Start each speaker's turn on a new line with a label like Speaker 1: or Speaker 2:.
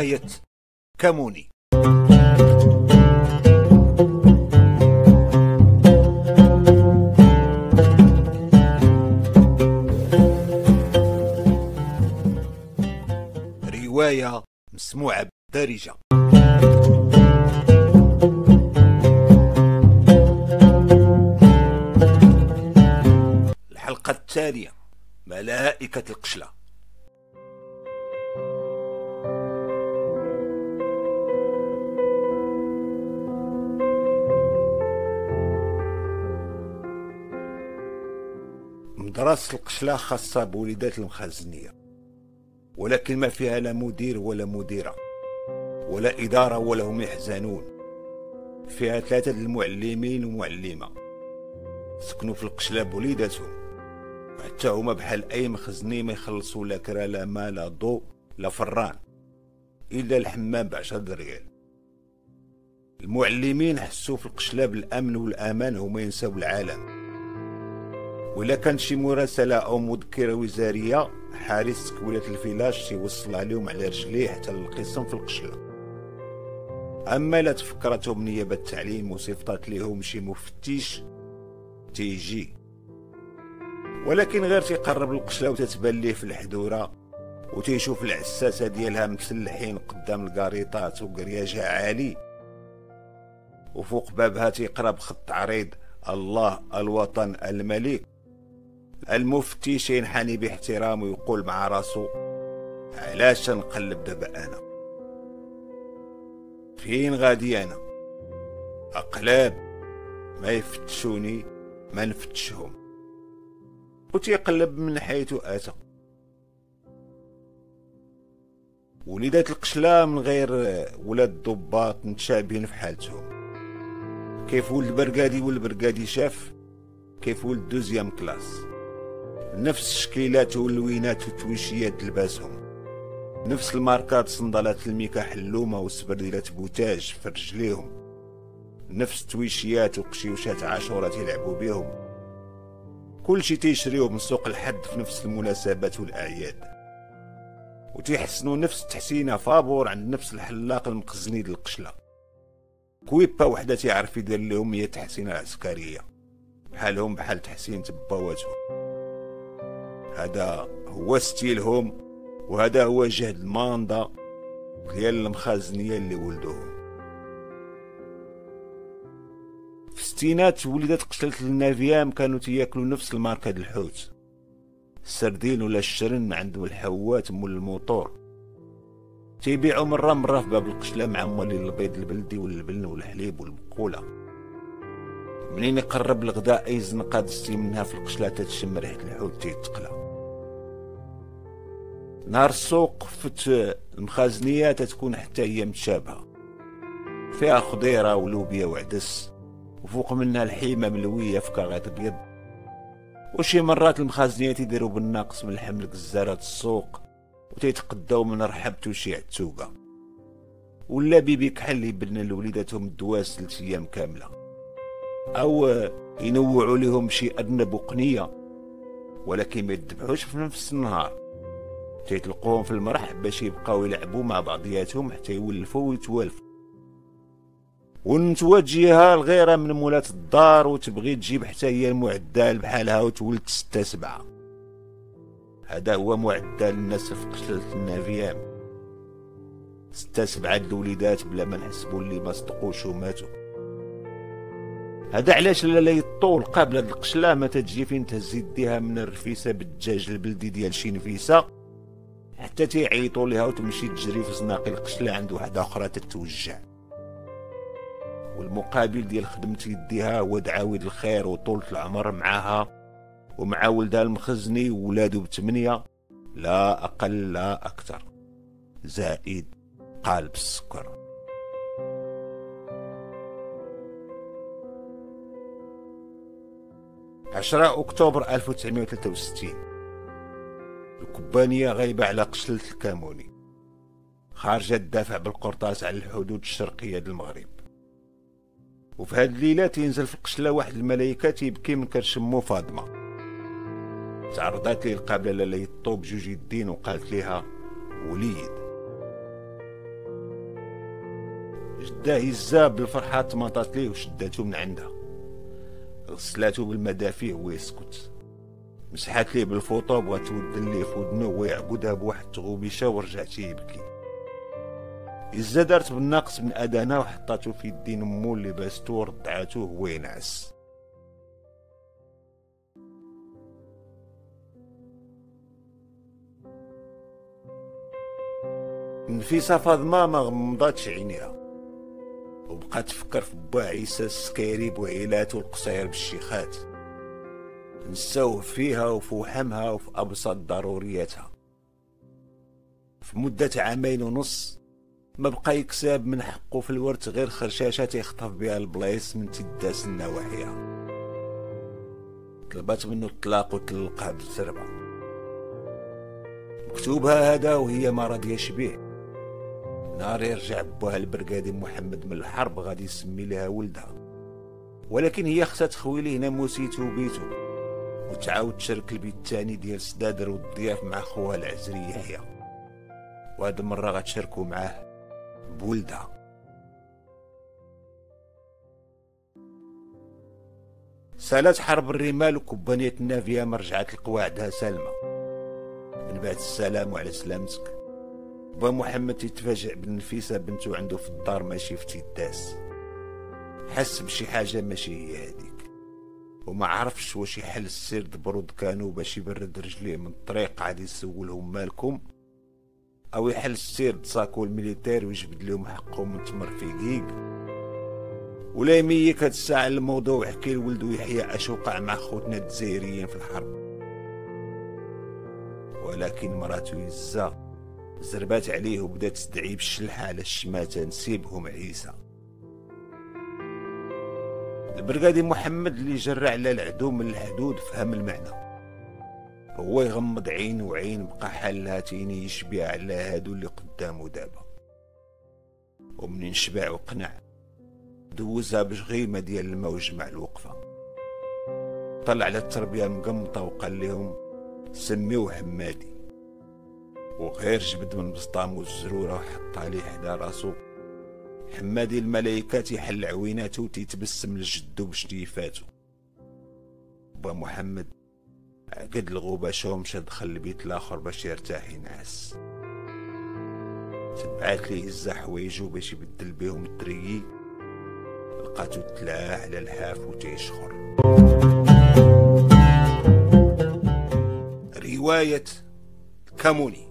Speaker 1: رواية كموني. رواية مسموعة بالدارجة. الحلقة الثانية، ملائكة القشلة. مدرسة القشلة خاصة بوليدات المخزنية، ولكن ما فيها لا مدير ولا مديرة ولا إدارة ولا هم يحزنون. فيها 3 المعلمين ومعلمة سكنوا في القشلة بوليداتهم، وحتى هما بحال أي مخزني ما يخلصوا لا كرا لا ماء لا ضوء لا فران، إلا الحمام ب10 ريال. المعلمين حسوا في القشلة بالأمن والأمان، هما ينساو العالم. وإلا كانت شي مراسلة أو مذكرة وزارية، حارس تكويلات الفيلاج تيوصل عليهم على رجليه حتى للقسم في القشلة. أما لا تفكرتهم نيابة التعليم وصيفطات ليهم شي مفتش تيجي، ولكن غير تيقرب القشلة وتتبان ليه في الحدورة وتيشوف العساسة ديالها مسلحين قدام الكاريطات وكرياجها عالي، وفوق بابها تيقرا بخط عريض: الله الوطن الملك. المفتش ينحني باحترام ويقول مع راسو: علاش نقلب دابا انا؟ فين غادي انا؟ اقلاب ما يفتشوني ما نفتشهم. وتيقلب من حيث اتى. وليدات القشلة من غير ولاد ضباط متشابهين في حالتهم، كيف ولد برقادي والبرقادي شاف، كيف ولد دوزيام كلاس، نفس الشكيلات واللوينات والتويشيات لباسهم، نفس الماركات صندالات الميكا حلومة وسبرديلات بوتاج في رجليهم، نفس التويشيات وقشيوشات عاشورات يلعبوا بيهم. كل شي تيشريوه من سوق الحد في نفس المناسبات والأعياد، وتيحسنوا نفس التحسينة فابور عند نفس الحلاق المخزني ديال القشلة. كويبا وحده تيعرف يدير لهم هي التحسينة العسكرية، بحالهم بحال تحسين تباواتهم. هذا هو ستيلهم، وهذا هو جهد الماندا ديال المخازنية اللي ولدوهم. في الستينات وليدات قشلة النافيام كانوا تياكلوا نفس الماركة ديال الحوت، السردين ولا الشرن عند الحوات مول الموطور. تيبيعوا مرة في باب القشلة مع مولين البيض البلدي واللبن والحليب والبقولة. منين يقرب الغداء اي زنقة دزتي منها في القشلة تتشم ريحة الحوت تيتقلى. نهار السوق فت المخازنية تتكون حتى هي متشابهة، فيها خضيرة ولوبيا وعدس، وفوق منها الحيمة ملوية في كاغيط ابيض. وشي مرات المخازنية تيديروا بالناقص من الحمل كزارات السوق وتيتقداو من رحبتو شي عتوقة، ولا بيبي كحل يبنى لوليداتهم الدواس 3 أيام كاملة، أو ينوعوا لهم شي أرنب وقنية، ولكن ما يذبحوش في نفس النهار. تيطلقوهم في المرح باش يبقاو يلعبوا مع بعضياتهم حتى يولفوا ويتوالفوا. ونتوى تجيها الغيرة من مولات الدار وتبغي تجيب حتى هي المعدل بحالها وتولد 6 7. هذا هو معدل الناس في قشلة النافيام، 6 7 الوليدات بلا ما نحسبوا اللي ما صدقوش وماتوا. هذا علاش لا يطول قابل هاد القشلة ما تجي فين تهز يديها من الرفيسة بالدجاج البلدي ديال شي نفيسة حتى تيعيطوا ليها وتمشي تجري في زناقي القشلة عند واحدة أخرى تتوجع. والمقابل ديال خدمة يديها هو دعاوي الخير وطولة العمر معاها ومع ولدها المخزني وولادو ب8، لا أقل لا أكثر، زائد قالب السكر. عشرة أكتوبر 1963، الكوبانية غايبة على قشلة الكاموني، خارجة تدافع بالقرطاس على الحدود الشرقية ديال المغرب. وفي هاد الليلة تينزل في القشلة واحد الملايكة تيبكي من كرشمو فاطمة. تعرضات ليه القابلة لاله يطوب 2 يدين وقالت ليها: وليد. جداه هزاه بالفرحة تماطات ليه وشداتو من عندها، غسلاتو بالمدافع وهو يسكت، مسحات ليه بالفوطه وبغات تودن ليه فودنو ويعقدها بواحد التغوبيشه ورجعت يبكي. إزا دارت بالناقص من أدانا وحطاتو في يدين أمو اللي باستو ورضعاتو وهو ينعس. نفيسة فاطمة ما غمضاتش عينيها وبقات تفكر في با عيسى السكيري بوعيلاتو القصير بالشيخات، نساوه فيها وفي وحمها وفي أبسط ضرورياتها. في مدة عامين ونص ما بقى يكسب من حقه في الورث غير خرشاشة يخطف بها البلايص من تداس النواحيها. طلبات منه الطلاق وتلقاه بالزربة، مكتوبها هذا وهي ما راضياش بيه. نهار يرجع بوها البرقادي محمد من الحرب غادي يسمي لها ولدها، ولكن هي خصها تخوي ليه ناموسيتو وبيتو وتعاود تشارك البيت الثاني ديال سدادر والضياف مع خوها العزري يحيى، وهاد المرة غتشاركو معاه بولدها. سالات حرب الرمال وكبانية النافية ما رجعت لقواعدها سالمة. من بعد السلام وعلى سلامتك، با محمد يتفاجئ بالنفيسة بنتو عنده في الدار ماشي في تيداس. حس بشي حاجة ماشي هي هاديك، وما عرفش واش يحل السير دبرود كانوا باش يبرد رجليه من الطريق عاد يسولهم مالكم، او يحل السير تصاكو الميليتير ويجبد لهم حقهم من تمر في ديق، ولا يميك هاد الساعة الموضوع ويحكي لولدو يحيى اش وقع مع خوتنا الجزائريين في الحرب. ولكن مراتو يزا زربات عليه وبدات تدعي بالشلحة على الشماتة نسيبهم عيسى. البرقادي محمد اللي جرى على العدو من الحدود فهم المعنى، هو يغمض عين وعين بقى حال هاتيني يشبع على هادو اللي قدامه دابا، ومنين شبع وقنع دوزها بشغيمة ديال الماء وجمع الوقفة. طلع على التربية مقمطة وقال لهم سميوه حمادي، وغير جبد من بسطام والزرورة وحطها ليه حدا راسو. حمادي الملايكات يحل عويناتو وتيتبسم لجدو بشتيفاتو. با محمد عقد الغوباشة ومشى دخل البيت الاخر باش يرتاح ينعس. تبعات ليه هزا حوايجو باش يبدل بيهم التريي، لقاتو تلاه على الحاف وتيشخر. رواية كاموني.